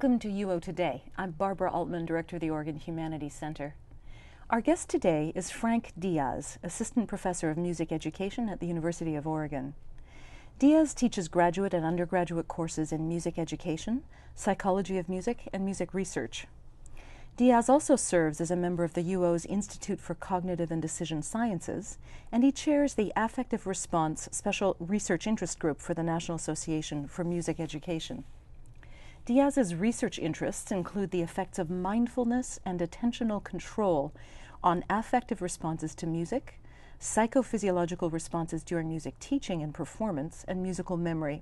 Welcome to UO Today. I'm Barbara Altman, Director of the Oregon Humanities Center. Our guest today is Frank Diaz, Assistant Professor of Music Education at the University of Oregon. Diaz teaches graduate and undergraduate courses in music education, psychology of music, and music research. Diaz also serves as a member of the UO's Institute for Cognitive and Decision Sciences, and he chairs the Affective Response Special Research Interest Group for the National Association for Music Education. Diaz's research interests include the effects of mindfulness and attentional control on affective responses to music, psychophysiological responses during music teaching and performance, and musical memory.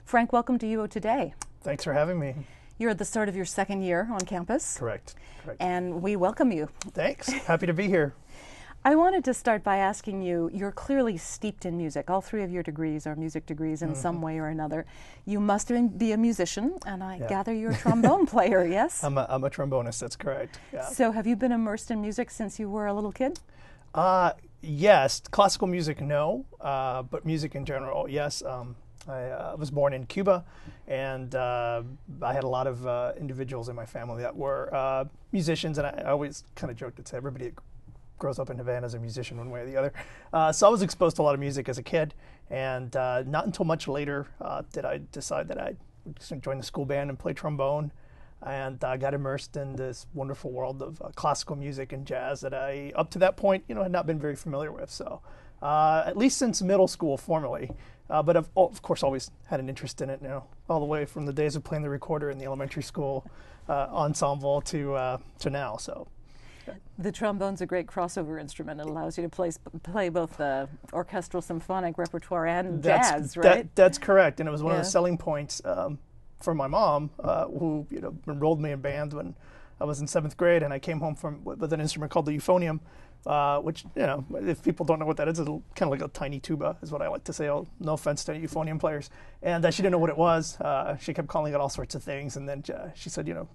Frank, welcome to UO Today. Thanks for having me. You're at the start of your second year on campus. Correct. And we welcome you. Thanks. Happy to be here. I wanted to start by asking you, you're clearly steeped in music. All three of your degrees are music degrees in some way or another. You must be a musician, and I gather you're a trombone player, yes? I'm a trombonist, that's correct. Yeah. So have you been immersed in music since you were a little kid? Yes. Classical music, no. But music in general, yes. I was born in Cuba, and I had a lot of individuals in my family that were musicians, and I always kind of joked and say everybody that grows up in Havana is a musician one way or the other. So I was exposed to a lot of music as a kid, and not until much later did I decide that I would join the school band and play trombone, and got immersed in this wonderful world of classical music and jazz that I, up to that point, had not been very familiar with. So at least since middle school formally. But I've, of course, always had an interest in it, all the way from the days of playing the recorder in the elementary school ensemble to now. So, the trombone's a great crossover instrument. It allows you to play both the orchestral symphonic repertoire and jazz, right? That's correct, and it was one of the selling points for my mom, who enrolled me in band when I was in 7th grade, and I came home with an instrument called the euphonium. Which, if people don't know what that is, it's kind of like a tiny tuba, is what I like to say. No offense to any euphonium players. And she didn't know what it was. She kept calling it all sorts of things. And then she said, how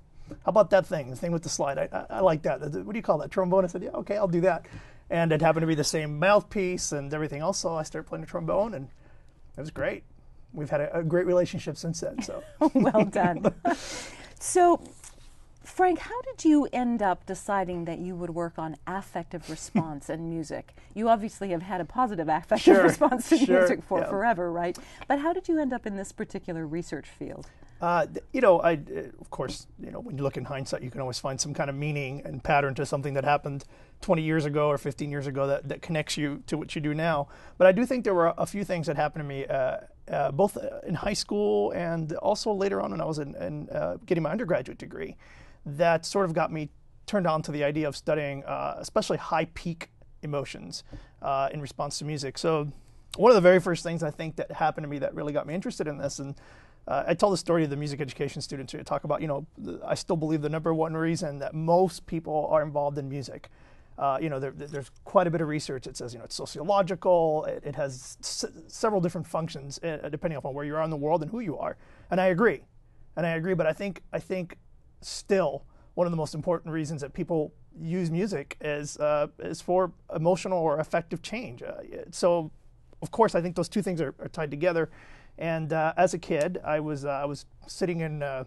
about that thing, the thing with the slide? I like that. What do you call that? Trombone? I said, yeah, okay, I'll do that. And it happened to be the same mouthpiece and everything else. So I started playing the trombone, and it was great. We've had a great relationship since then. So well done. So, Frank, how did you end up deciding that you would work on affective response in music? You obviously have had a positive affective response to music for forever, right? But how did you end up in this particular research field? Of course, when you look in hindsight, you can always find some kind of meaning and pattern to something that happened 20 years ago or 15 years ago that connects you to what you do now. But I do think there were a few things that happened to me, both in high school and also later on when I was in getting my undergraduate degree, that sort of got me turned on to the idea of studying especially high peak emotions in response to music. So one of the very first things I think that happened to me that really got me interested in this, and I tell the story of the music education students who talk about, I still believe the number one reason that most people are involved in music. There's quite a bit of research that says, it's sociological, it has several different functions depending upon where you are in the world and who you are. And I agree, but I think still one of the most important reasons that people use music is for emotional or affective change. So, of course, I think those two things are tied together. And as a kid, I was sitting in a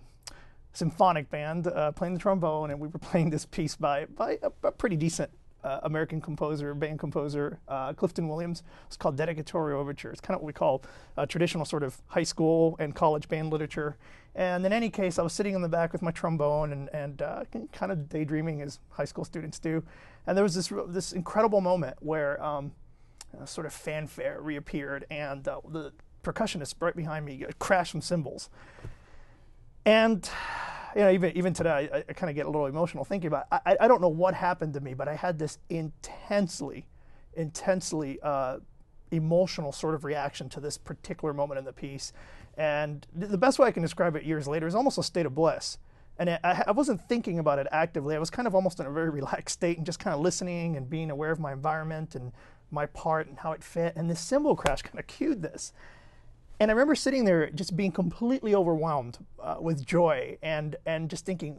symphonic band playing the trombone, and we were playing this piece by a pretty decent American band composer, Clifton Williams. It's called Dedicatory Overture. It's kind of what we call traditional sort of high school and college band literature. And in any case, I was sitting in the back with my trombone and kind of daydreaming as high school students do. And there was this incredible moment where sort of fanfare reappeared, and the percussionist right behind me crashed some cymbals. And even today, I kind of get a little emotional thinking about it. I don't know what happened to me, but I had this intensely emotional sort of reaction to this particular moment in the piece. And the best way I can describe it years later is almost a state of bliss. And I wasn't thinking about it actively. I was kind of almost in a very relaxed state and just kind of listening and being aware of my environment and my part and how it fit. And this cymbal crash kind of cued this. And I remember sitting there just being completely overwhelmed with joy and just thinking,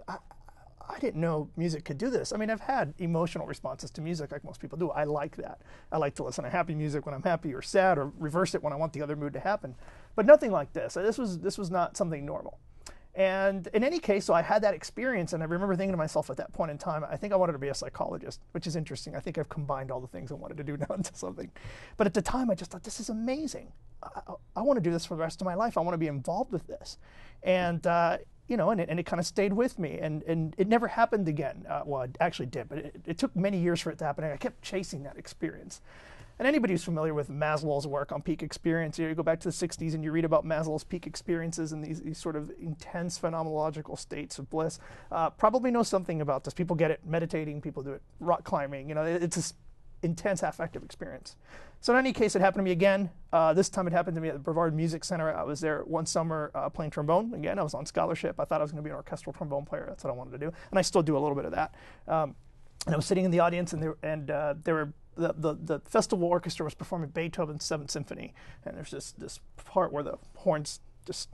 I didn't know music could do this. I mean, I've had emotional responses to music like most people do. I like that. I like to listen to happy music when I'm happy, or sad, or reverse it when I want the other mood to happen. But nothing like this. This was not something normal. And in any case, so I had that experience, and I remember thinking to myself at that point in time, I think I wanted to be a psychologist, which is interesting. I think I've combined all the things I wanted to do now into something. But at the time, I just thought, this is amazing. I want to do this for the rest of my life. I want to be involved with this. And, you know, and it kind of stayed with me. And it never happened again. Well, it actually did, but it took many years for it to happen. And I kept chasing that experience. And anybody who's familiar with Maslow's work on peak experience, you go back to the 60s and you read about Maslow's peak experiences and these sort of intense phenomenological states of bliss, probably know something about this. People get it meditating, people do it rock climbing. You know, it's this intense affective experience. So in any case, it happened to me again. This time it happened to me at the Brevard Music Center. I was there one summer playing trombone. Again, I was on scholarship. I thought I was going to be an orchestral trombone player. That's what I wanted to do. And I still do a little bit of that. And I was sitting in the audience, and there were the festival orchestra was performing Beethoven's Seventh Symphony, and there's this part where the horns just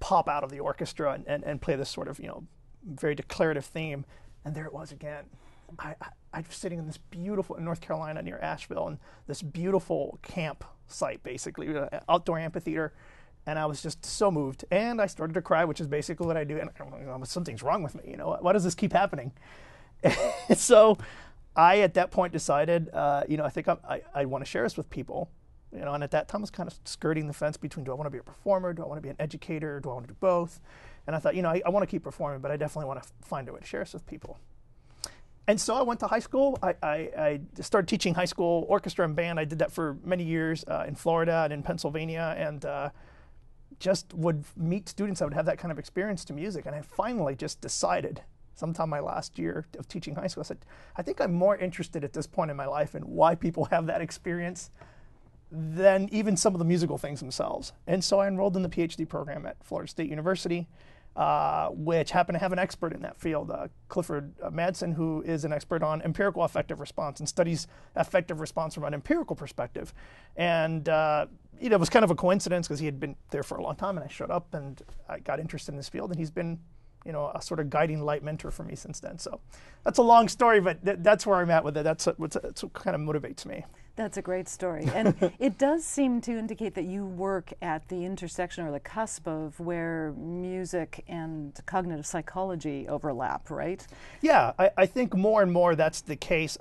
pop out of the orchestra and play this sort of, you know, very declarative theme. And there it was again. I was sitting in this beautiful, in North Carolina near Asheville, and this beautiful camp site, basically, outdoor amphitheater. And I was just so moved, and I started to cry, which is basically what I do. And I don't know, something's wrong with me. You know, why does this keep happening? So I, at that point, decided, you know, I think I want to share this with people. You know, and at that time, I was kind of skirting the fence between, do I want to be a performer? Do I want to be an educator? Do I want to do both? And I thought, you know, I want to keep performing, but I definitely want to find a way to share this with people. And so I went to high school. I started teaching high school orchestra and band. I did that for many years in Florida and in Pennsylvania, and just would meet students that would have that kind of experience to music. And I finally just decided, sometime my last year of teaching high school, I said, I think I'm more interested at this point in my life in why people have that experience than even some of the musical things themselves. And so I enrolled in the PhD program at Florida State University, which happened to have an expert in that field, Clifford Madsen, who is an expert on empirical affective response and studies affective response from an empirical perspective. And you know, it was kind of a coincidence because he had been there for a long time, and I showed up and I got interested in this field, and he's been, you know, a sort of guiding light mentor for me since then. So that's a long story, but that's where I'm at with it. That's what kind of motivates me. That's a great story. And it does seem to indicate that you work at the intersection or the cusp of where music and cognitive psychology overlap, right? Yeah, I think more and more that's the case.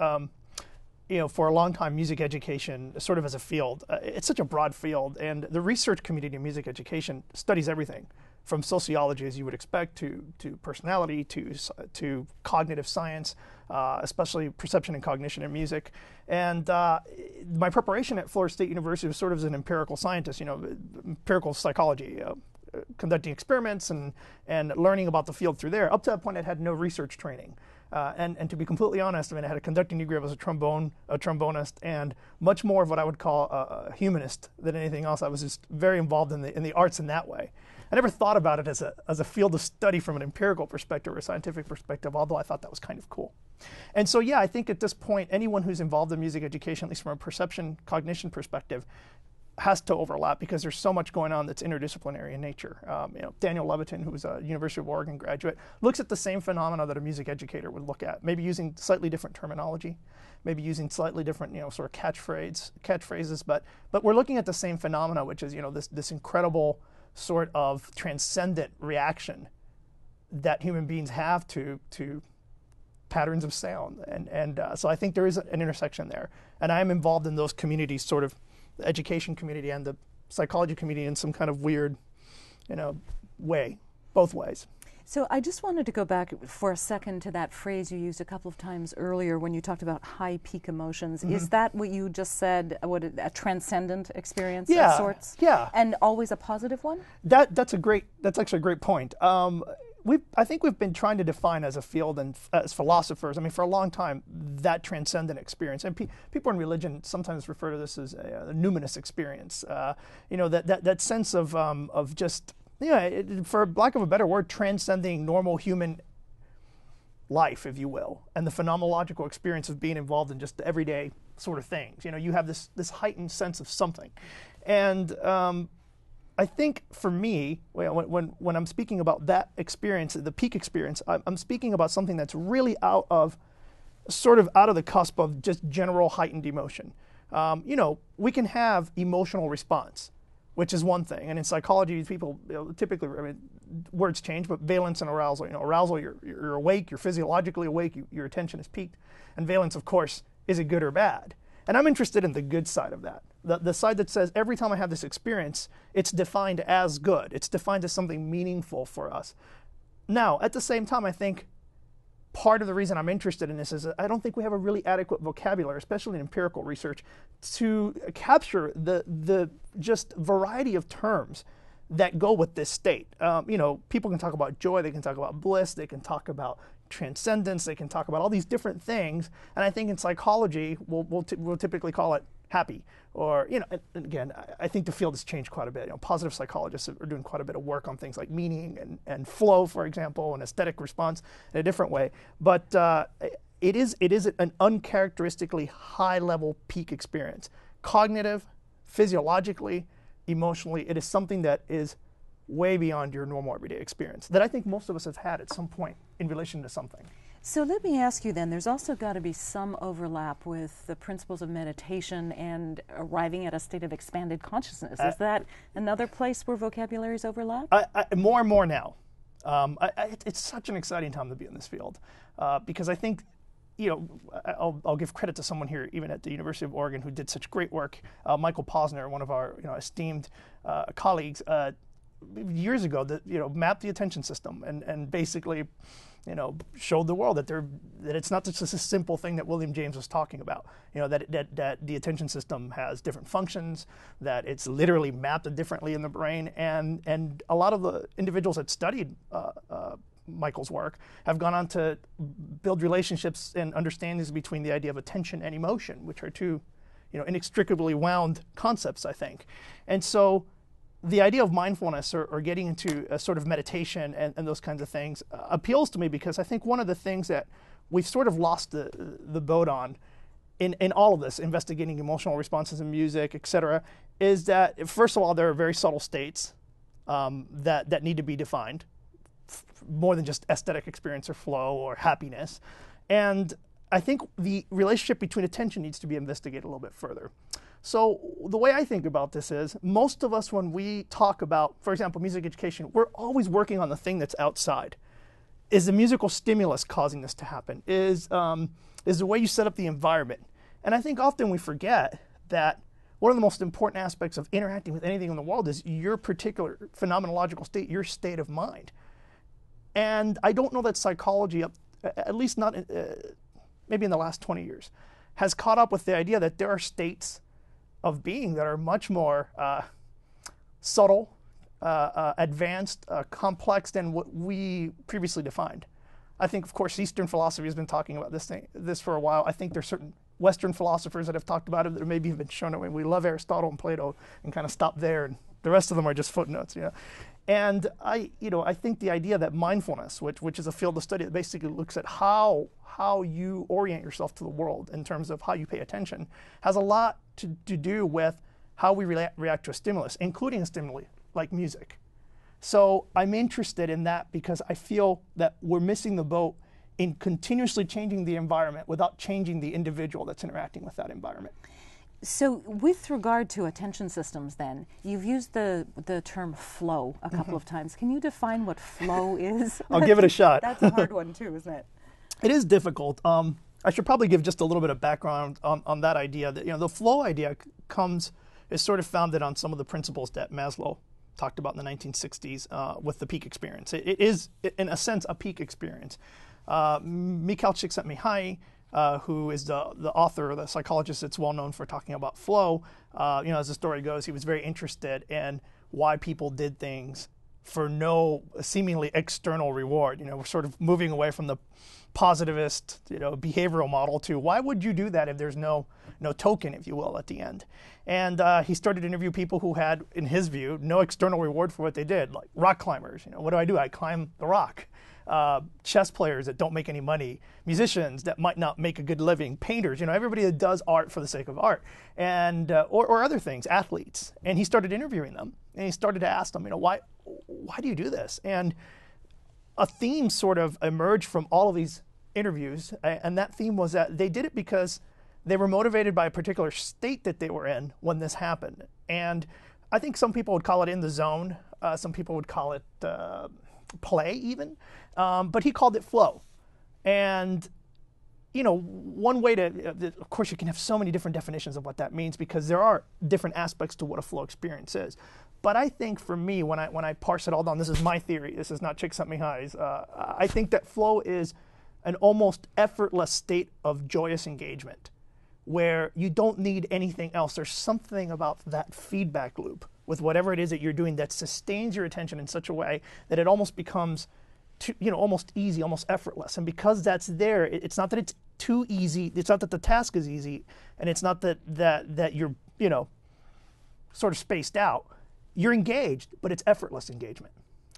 You know, for a long time, music education, sort of as a field, it's such a broad field, and the research community in music education studies everything, from sociology, as you would expect, to personality, to cognitive science, especially perception and cognition in music. And my preparation at Florida State University was sort of as an empirical scientist, you know, empirical psychology, conducting experiments and learning about the field through there. Up to that point, I'd had no research training. And to be completely honest, I mean, I had a conducting degree. I was a trombonist, and much more of what I would call a humanist than anything else. I was just very involved in the arts in that way. I never thought about it as a field of study from an empirical perspective or a scientific perspective, although I thought that was kind of cool. And so, yeah, I think at this point, anyone who's involved in music education, at least from a perception, cognition perspective, has to overlap because there's so much going on that's interdisciplinary in nature. You know, Daniel Levitin, who's a University of Oregon graduate, looks at the same phenomena that a music educator would look at, maybe using slightly different terminology, maybe using slightly different, you know, sort of catchphrases, but we're looking at the same phenomena, which is, you know, this incredible sort of transcendent reaction that human beings have to patterns of sound. And so I think there is an intersection there. And I'm involved in those communities, sort of the education community and the psychology community, in some kind of weird, you know, way, both ways. So I just wanted to go back for a second to that phrase you used a couple of times earlier when you talked about high peak emotions. Mm-hmm. Is that what you just said, a transcendent experience of sorts? Yeah. And always a positive one? That's actually a great point. I think we've been trying to define as a field and as philosophers, I mean, for a long time, that transcendent experience. And people in religion sometimes refer to this as a numinous experience. You know, that sense of just, yeah, for lack of a better word, transcending normal human life, if you will, and the phenomenological experience of being involved in just the everyday sort of things. You know, you have this heightened sense of something. And I think for me, when I'm speaking about that experience, the peak experience, I'm speaking about something that's really out of the cusp of just general heightened emotion. You know, we can have emotional response, which is one thing. And in psychology, people typically, I mean, words change, but valence and arousal. Arousal, you're awake, you're physiologically awake, your attention is peaked. And valence, of course, is it good or bad? And I'm interested in the good side of that. The side that says every time I have this experience, it's defined as good. It's defined as something meaningful for us. Now, at the same time, I think part of the reason I'm interested in this is I don't think we have a really adequate vocabulary, especially in empirical research, to capture the just variety of terms that go with this state. People can talk about joy, they can talk about bliss, they can talk about transcendence, they can talk about all these different things. And I think in psychology, we'll typically call it happy. Or, and again, I think the field has changed quite a bit. Positive psychologists are doing quite a bit of work on things like meaning and flow, for example, and aesthetic response in a different way. But it is an uncharacteristically high-level peak experience. Cognitive, physiologically, emotionally, it is something that is way beyond your normal everyday experience that I think most of us have had at some point in relation to something. So let me ask you then, there's also got to be some overlap with the principles of meditation and arriving at a state of expanded consciousness. Is that another place where vocabularies overlap? More and more now. It's such an exciting time to be in this field because I think, I'll give credit to someone here, even at the University of Oregon, who did such great work. Michael Posner, one of our esteemed colleagues, years ago, mapped the attention system and basically, showed the world that it's not just a simple thing that William James was talking about. That the attention system has different functions, that it's literally mapped differently in the brain, and a lot of the individuals that studied Michael's work have gone on to build relationships and understandings between the idea of attention and emotion, which are two, inextricably wound concepts, I think. And so the idea of mindfulness or getting into a sort of meditation and those kinds of things appeals to me because I think one of the things that we've sort of lost the boat on in all of this, investigating emotional responses in music, et cetera, is that, first of all, there are very subtle states that need to be defined, more than just aesthetic experience or flow or happiness. And I think the relationship between attention needs to be investigated a little bit further. So the way I think about this is, most of us, when we talk about, for example, music education, we're always working on the thing that's outside. Is the musical stimulus causing this to happen? Is the way you set up the environment? And I think often we forget that one of the most important aspects of interacting with anything in the world is your particular phenomenological state, your state of mind. And I don't know that psychology, at least not maybe in the last 20 years, has caught up with the idea that there are states of being that are much more subtle, advanced, complex than what we previously defined. I think, of course, Eastern philosophy has been talking about this for a while. I think there's certain Western philosophers that have talked about it that maybe have been shown it. We love Aristotle and Plato and kind of stop there, and the rest of them are just footnotes. And I think the idea that mindfulness, which is a field of study that basically looks at how you orient yourself to the world in terms of how you pay attention, has a lot to do with how we react to a stimulus, including a stimuli like music. So I'm interested in that because I feel that we're missing the boat in continuously changing the environment without changing the individual that's interacting with that environment. So with regard to attention systems then, you've used the term flow a couple of times. Can you define what flow is? I'll give it a shot. That's a hard one too, isn't it? It is difficult. I should probably give just a little bit of background on that idea. That the flow idea is sort of founded on some of the principles that Maslow talked about in the 1960s with the peak experience. It is, in a sense, a peak experience. Mikhail Csikszentmihalyi, who is the author, the psychologist that's well known for talking about flow, as the story goes, he was very interested in why people did things for no seemingly external reward. We're sort of moving away from the positivist, behavioral model to why would you do that if there's no token, if you will, at the end. And he started to interview people who had, in his view, no external reward for what they did, like rock climbers. What do? I climb the rock. Chess players that don't make any money, musicians that might not make a good living, painters, everybody that does art for the sake of art, and or other things, athletes. And he started interviewing them, and he started to ask them, why do you do this? And a theme sort of emerged from all of these interviews, and that theme was that they did it because they were motivated by a particular state that they were in when this happened. And I think some people would call it in the zone. Some people would call it play even, but he called it flow. And one way to, of course, you can have so many different definitions of what that means because there are different aspects to what a flow experience is. But I think for me, when I parse it all down, this is my theory. This is not Csikszentmihalyi's. I think that flow is an almost effortless state of joyous engagement where you don't need anything else. There's something about that feedback loop with whatever it is that you're doing that sustains your attention in such a way that it almost becomes almost easy, almost effortless. And because that's there, it's not that it's too easy. It's not that the task is easy, and it's not that you're sort of spaced out. You're engaged, but it's effortless engagement,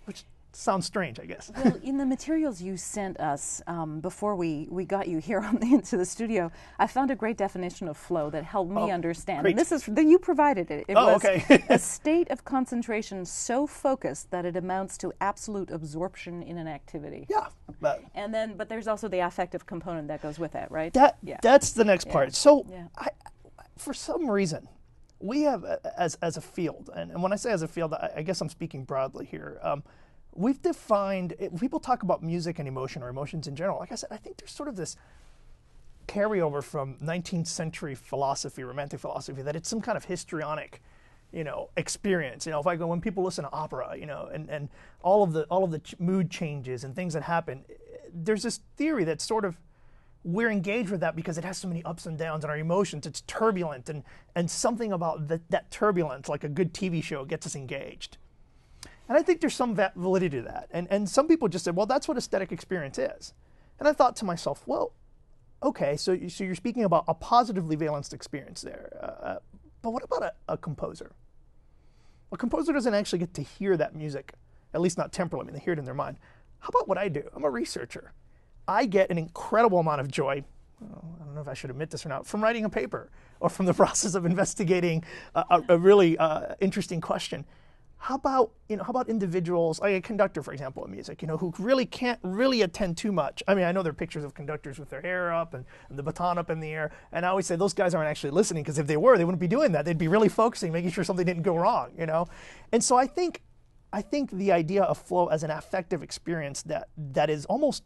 which sounds strange, I guess. Well, in the materials you sent us before we got you here into the studio, I found a great definition of flow that helped me understand. Great. And this is you provided it. It was okay. a state of concentration so focused that it amounts to absolute absorption in an activity. Yeah. But there's also the affective component that goes with that, right? That's the next part. So, Yeah. for some reason, we have as a field, and when I say as a field, I guess I'm speaking broadly here. We've defined, people talk about music and emotion or emotions in general. Like I said, I think there's sort of this carryover from 19th century philosophy, romantic philosophy, that it's some kind of histrionic, experience. When people listen to opera, and all of the mood changes and things that happen, there's this theory that sort of we're engaged with that because it has so many ups and downs and our emotions. It's turbulent, and something about that turbulence, like a good TV show, gets us engaged. And I think there's some validity to that. And some people just said, well, that's what aesthetic experience is. And I thought to myself, well, okay, so you're speaking about a positively valenced experience there. But what about a composer? A composer doesn't actually get to hear that music, at least not temporally. I mean, they hear it in their mind. How about what I do? I'm a researcher. I get an incredible amount of joy, I don't know if I should admit this or not, from writing a paper or from the process of investigating a really interesting question. How about individuals, like a conductor, for example, in music, who really can't really attend too much. I mean, I know there are pictures of conductors with their hair up and the baton up in the air, and I always say those guys aren't actually listening, because if they were, they wouldn't be doing that. They'd be really focusing, making sure something didn't go wrong, And so I think the idea of flow as an affective experience that is almost,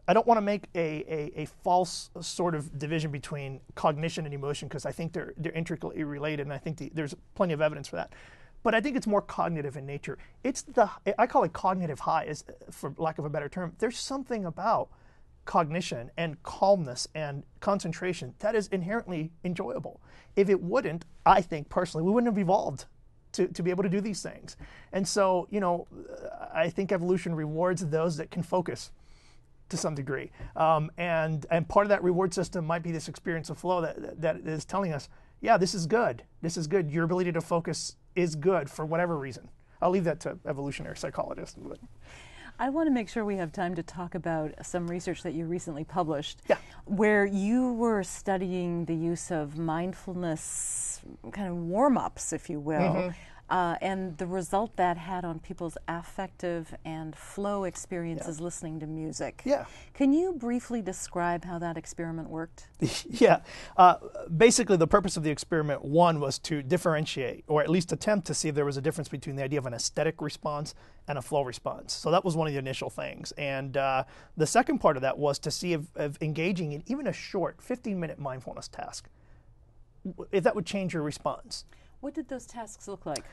I don't want to make a false sort of division between cognition and emotion, because I think they're intricately related, and I think there's plenty of evidence for that. But I think it's more cognitive in nature. I call it cognitive high, for lack of a better term. There's something about cognition and calmness and concentration that is inherently enjoyable. If it wouldn't, I think personally, we wouldn't have evolved to be able to do these things. And so, I think evolution rewards those that can focus to some degree. And part of that reward system might be this experience of flow that is telling us, yeah, this is good. This is good. Your ability to focus is good for whatever reason. I'll leave that to evolutionary psychologists. I want to make sure we have time to talk about some research that you recently published, yeah, where you were studying the use of mindfulness kind of warm-ups, if you will, mm-hmm. And the result that had on people's affective and flow experiences listening to music. Yeah. Can you briefly describe how that experiment worked? Yeah. Basically, the purpose of the experiment, one, was to differentiate, or at least attempt to see if there was a difference between the idea of an aesthetic response and a flow response. So that was one of the initial things. And the second part of that was to see if engaging in even a short 15-minute mindfulness task, if that would change your response. What did those tasks look like?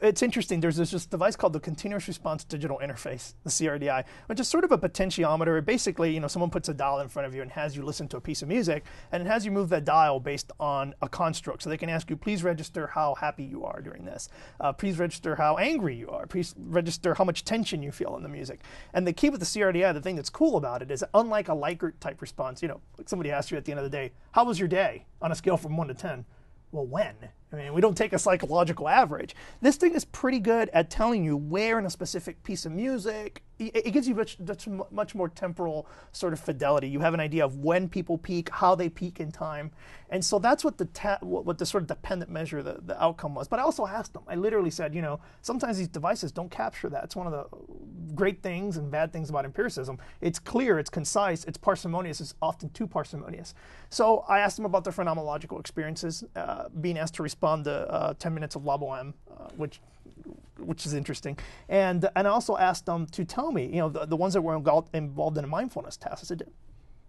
It's interesting. There's this device called the Continuous Response Digital Interface, the CRDI, which is sort of a potentiometer. Basically, someone puts a dial in front of you and has you listen to a piece of music, and it has you move that dial based on a construct. So they can ask you, please register how happy you are during this. Please register how angry you are. Please register how much tension you feel in the music. And the key with the CRDI, the thing that's cool about it, is that unlike a Likert type response, like somebody asks you at the end of the day, how was your day on a scale from 1 to 10? Well, when? I mean, we don't take a psychological average. This thing is pretty good at telling you where in a specific piece of music. It gives you much more temporal sort of fidelity. You have an idea of when people peak, how they peak in time. And so that's what the sort of dependent measure, the outcome was. But I also asked them, I literally said, sometimes these devices don't capture that. It's one of the great things and bad things about empiricism. It's clear, it's concise, it's parsimonious, it's often too parsimonious. So I asked them about their phenomenological experiences, being asked to respond to 10 minutes of La Boheme, which which is interesting. And I also asked them to tell me, the ones that were involved in a mindfulness test. I said,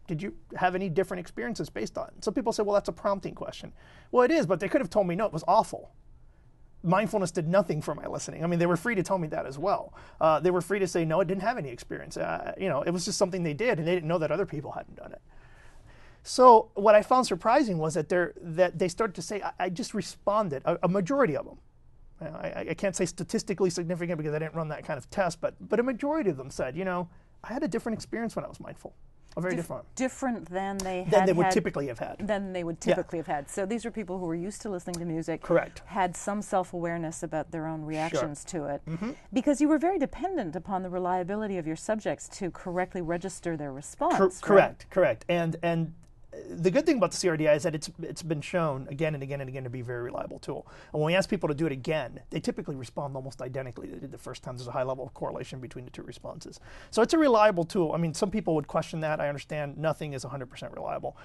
did you have any different experiences based on it? Some people say, well, that's a prompting question. Well, it is, but they could have told me, no, it was awful. Mindfulness did nothing for my listening. I mean, they were free to tell me that as well. They were free to say, no, it didn't have any experience. It was just something they did, and they didn't know that other people hadn't done it. So what I found surprising was that they started to say, I just responded, a majority of them. I can't say statistically significant because I didn't run that kind of test, but a majority of them said, I had a different experience when I was mindful. A very different. Different than they would typically have had. Than they would typically have had. So these are people who were used to listening to music. Correct. Had some self-awareness about their own reactions to it. Mm-hmm. Because you were very dependent upon the reliability of your subjects to correctly register their response. Correct. And the good thing about the CRDI is that it's been shown again and again and again to be a very reliable tool. And when we ask people to do it again, they typically respond almost identically they did the first time. There's a high level of correlation between the two responses. So it's a reliable tool. I mean, some people would question that. I understand nothing is 100% reliable.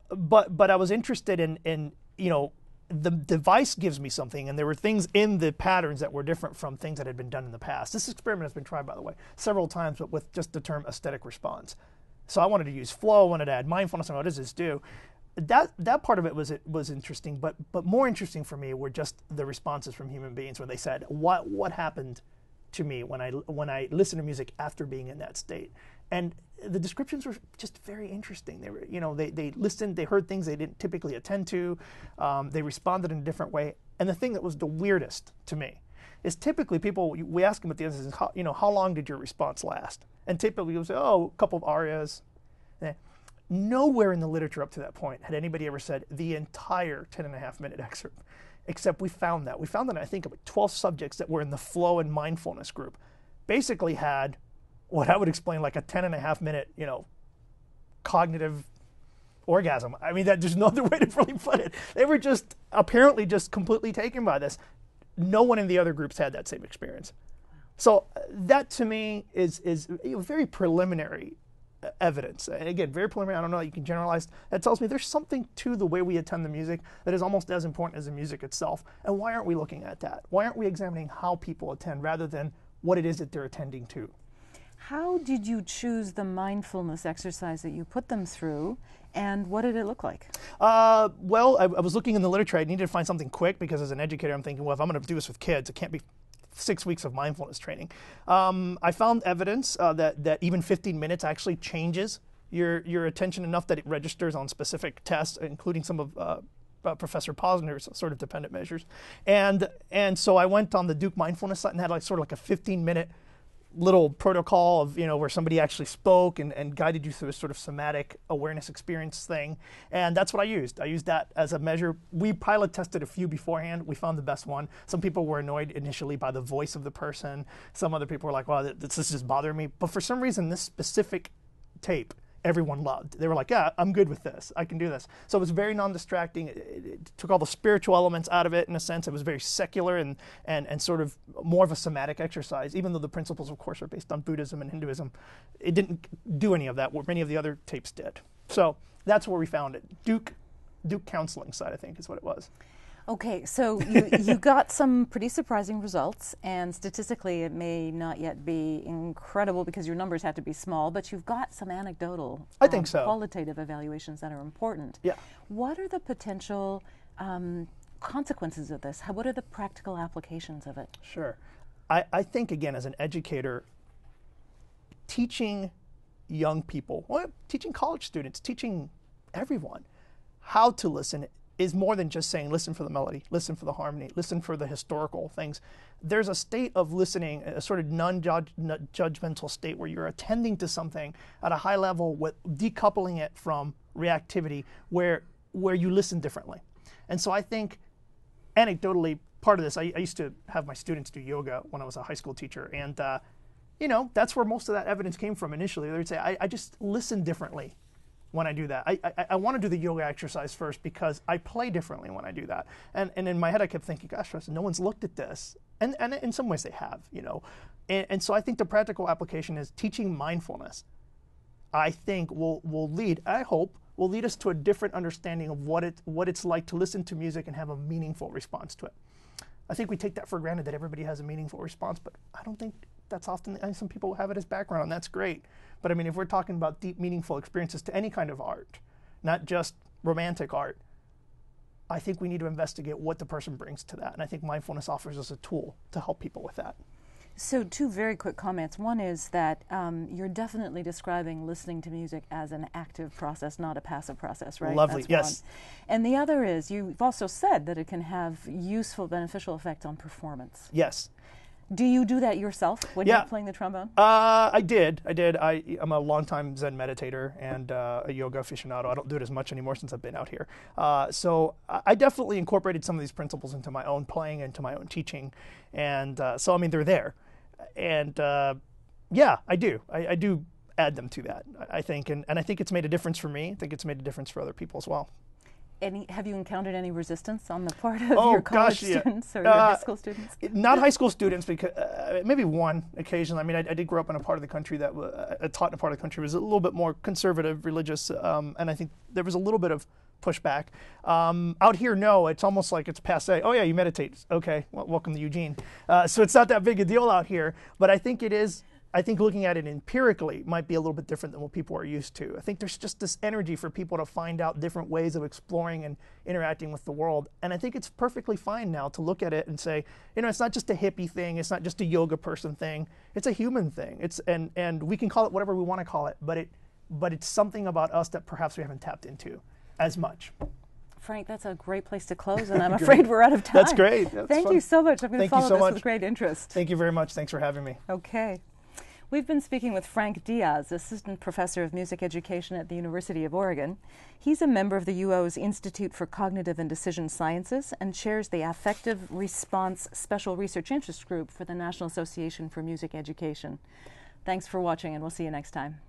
But I was interested in the device gives me something, and there were things in the patterns that were different from things that had been done in the past. This experiment has been tried, by the way, several times, but with just the term aesthetic response. So I wanted to use flow, I wanted to add mindfulness, and what does this do? That part of it was interesting, but more interesting for me were just the responses from human beings where they said, what happened to me when I listened to music after being in that state? And the descriptions were just very interesting. They were, they listened, they heard things they didn't typically attend to, they responded in a different way. And the thing that was the weirdest to me is typically we ask them at the end, how long did your response last? And typically you'll say, a couple of arias. Nowhere in the literature up to that point had anybody ever said the entire 10.5-minute excerpt, except we found that. We found that I think about 12 subjects that were in the flow and mindfulness group basically had what I would explain like a 10.5-minute, cognitive orgasm. I mean, there's no other way to really put it. They were apparently just completely taken by this. No one in the other groups had that same experience. So that to me is very preliminary evidence. And again, very preliminary. I don't know that you can generalize. That tells me there's something to the way we attend the music that is almost as important as the music itself. And why aren't we looking at that? Why aren't we examining how people attend rather than what it is that they're attending to? How did you choose the mindfulness exercise that you put them through, and what did it look like? Well, I was looking in the literature. I needed to find something quick because as an educator, I'm thinking, well, if I'm going to do this with kids, it can't be 6 weeks of mindfulness training. I found evidence that even 15 minutes actually changes your attention enough that it registers on specific tests, including some of Professor Posner's sort of dependent measures. And so I went on the Duke mindfulness site and had sort of like a 15-minute little protocol of, where somebody actually spoke and guided you through a sort of somatic awareness experience thing. And that's what I used. I used that as a measure. We pilot tested a few beforehand. We found the best one. Some people were annoyed initially by the voice of the person. Some other people were like, well, this is just bothering me. But for some reason, this specific tape, everyone loved. They were like, yeah, I'm good with this. I can do this. So it was very non-distracting. It took all the spiritual elements out of it in a sense. It was very secular and sort of more of a somatic exercise, even though the principles, of course, are based on Buddhism and Hinduism. It didn't do any of that, what many of the other tapes did. So that's where we found it. Duke counseling site, I think, is what it was. Okay, so you got some pretty surprising results, and statistically it may not yet be incredible because your numbers had to be small, but you've got some anecdotal, I think so, qualitative evaluations that are important. Yeah. What are the potential consequences of this? What are the practical applications of it? Sure. I think, again, as an educator, teaching young people, teaching college students, teaching everyone how to listen is more than just saying listen for the melody, listen for the harmony, listen for the historical things. There's a state of listening, a sort of non-judgmental state where you're attending to something at a high level with decoupling it from reactivity where you listen differently. And so I think anecdotally, part of this, I used to have my students do yoga when I was a high school teacher, and that's where most of that evidence came from initially. They would say, I just listen differently when I do that. I want to do the yoga exercise first because I play differently when I do that. And in my head I kept thinking, gosh, no one's looked at this. And in some ways they have, And so I think the practical application is teaching mindfulness. I think will lead us to a different understanding of what it's like to listen to music and have a meaningful response to it. I think we take that for granted that everybody has a meaningful response, but I don't think that's often, I mean, some people have it as background, and that's great. But I mean, if we're talking about deep, meaningful experiences to any kind of art, not just romantic art, I think we need to investigate what the person brings to that. And I think mindfulness offers us a tool to help people with that. So 2 very quick comments. One is that you're definitely describing listening to music as an active process, not a passive process, right? Lovely, That's yes. one. And the other is you've also said that it can have useful, beneficial effects on performance. Yes. Do you do that yourself when you're playing the trombone? I did. I'm a longtime Zen meditator and a yoga aficionado. I don't do it as much anymore since I've been out here. So I definitely incorporated some of these principles into my own playing, into my own teaching. And so, I mean, they're there. And yeah, I do. I do add them to that, I think. And I think it's made a difference for me. I think it's made a difference for other people as well. Have you encountered any resistance on the part of your college students or your high school students? Not high school students, because maybe one occasion. I mean, I did grow up in a part of the country that taught in a part of the country was a little bit more conservative, religious, and I think there was a little bit of pushback. Out here, no, it's almost like it's passé. Oh yeah, you meditate. Okay, well, welcome to Eugene. So it's not that big a deal out here, but I think it is. I think looking at it empirically might be a little bit different than what people are used to. I think there's just this energy for people to find out different ways of exploring and interacting with the world. And I think it's perfectly fine now to look at it and say, you know, it's not just a hippie thing. It's not just a yoga person thing. It's a human thing. And we can call it whatever we want to call it, but it's something about us that perhaps we haven't tapped into as much. Frank, that's a great place to close, and I'm afraid we're out of time. That's great. Thank you so much. I'm going to follow this with great interest. Thank you very much. Thanks for having me. Okay. We've been speaking with Frank Diaz, Assistant Professor of Music Education at the University of Oregon. He's a member of the UO's Institute for Cognitive and Decision Sciences and chairs the Affective Response Special Research Interest Group for the National Association for Music Education. Thanks for watching, and we'll see you next time.